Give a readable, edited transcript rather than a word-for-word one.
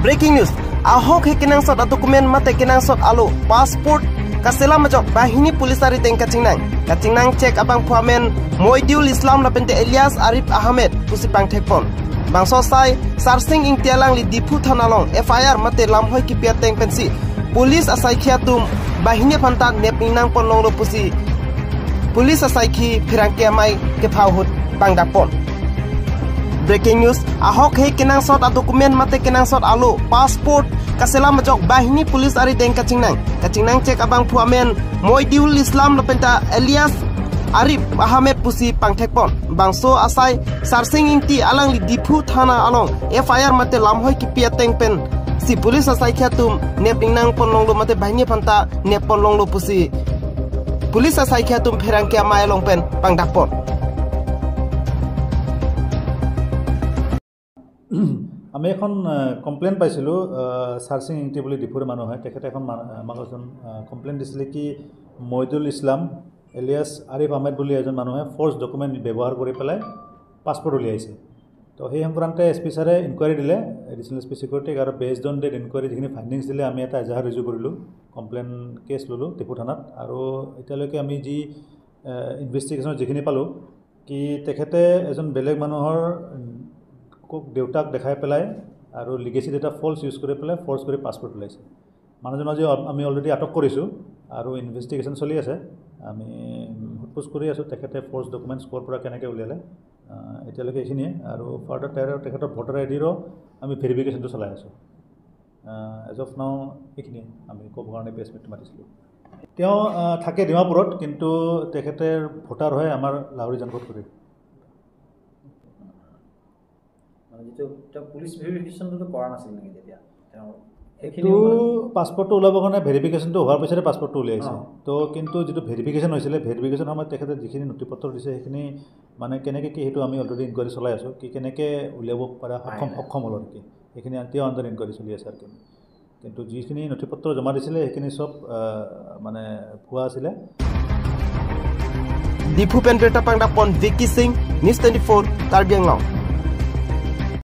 Breaking news. Ahok hekinang sot dokumen mate kinang sot alu passport kasela majok bahini pulisari teng kacingnang cek abang puamen Moidul Islam lapente Elias Arif Ahmed pusipang tekpon bangso sai sarsing ing tialang li dipu thanalong FIR mate lamhoi ki pia teng pensi pulis asai khiatum bahini phantak nepinang ponlong lo pusi pulis asai ki phirangke mai ke phauhut bangdapon. Breaking news. Ahok he kinang sot dokumen mate kinang sot alu passport kasela majok bahini pulis ari teng kacingnang cek abang puamen Moidul Islam lapenta Elias Arif Ahmed pusi pangthekpon bangso asai sarsing ingti alang li dipu thana along FIR mate lamhoi ki pia teng pen si pulis asai khiatum nepingnang ponlong lo mate bahini phanta nepolong lo pusi pulis asai khiatum pherangke mai long pen pangdapon. আমি এখন complain পাইছিলোঁ সাৰ্চিং ইংটি বুলি ডিপুৰ মানুহ হয় তেখেতে এখন আমাক এজন কমপ্লেইন দিছিলে কি মইদুল ইছলাম এলিয়াছ আৰিফ আহমেদ বুলি এজন মানুহে ফৰ্জ ডকুমেণ্ট ব্যৱহাৰ কৰি পেলাই পাছপৰ্ট উলিয়াইছে তো সেই সংক্ৰান্তে এছপি ছাৰে ইনকুৱাৰী দিলে এডিশ্যনেল এছপি চিকিউৰিটিক আৰু বেছড অন ডেট ইনকুৱাৰী যিখিনি ফাইণ্ডিংছ দিলে আমি এটা এজাহাৰ ৰুজু কৰিলোঁ কমপ্লেইন কেছ ল'লোঁ ডিপু থানাত আৰু এতিয়ালৈকে আমি যি ইনভেষ্টিগেশ্যনত যিখিনি পালোঁ কি তেখেতে এজন বেলেগ মানুহৰ দেউতাক দেখাই পেলাই আৰু লিগেসি ডেটা ফলছ ইউজ কৰি পেলাই ফৰ্চ কৰি পাছপৰ্ট ওলাইছে মানুহজন আজি আমি অলৰেডি আটক কৰিছোঁ আৰু ইনভেষ্টিগেশ্যন চলি আছে আমি সোধপোছ কৰি আছোঁ তেখেতে ফৰ্চ ডকুমেণ্টছ ক'ৰ পৰা কেনেকৈ উলিয়ালে এতিয়ালৈকে এইখিনিয়ে আৰু ফাৰ্ডাৰ তেখেতৰ ভোটাৰ আইডিৰো আমি ভেৰিফিকেশ্যনটো চলাই আছোঁ এজ অফ নাও এইখিনিয়ে আমি ক'ব কাৰণে প্ৰেছ মিটটো মাতিছিলোঁ তেওঁ থাকে ডিমাপুৰত কিন্তু তেখেতে ভোটাৰ হয় আমাৰ লাহৰী জনপদ কৰি পুলিচ ভেৰিফিকেশ্যনটো কৰা নাছিল নেকি তেতিয়া এইটো পাছপৰ্টটো ওলাবৰ কাৰণে ভেৰিফিকেশ্যনটো হোৱাৰ পিছতে পাছপৰ্টটো উলিয়াইছে তো কিন্তু যিটো ভেৰিফিকেশ্যন হৈছিলে ভেৰিফিকেশ্যন সময়ত তেখেতে যিখিনি নথি পত্ৰ দিছে সেইখিনি মানে কেনেকৈ কি সেইটো আমি অলৰেডি ইনকুৱাৰী চলাই আছোঁ কি কেনেকৈ উলিয়াব পৰা সক্ষম হ'ল নেকি সেইখিনি তেওঁ আণ্ডাৰ ইনকুৱাৰী চলি আছে আৰু কিন্তু যিখিনি নথি পত্ৰ জমা দিছিলে সেইখিনি চব মানে ভুৱা আছিলে। ডিপু পেনপেটা পাংডাপন ভিকি সিং নিউজ 24 কাৰ্বি আংলং।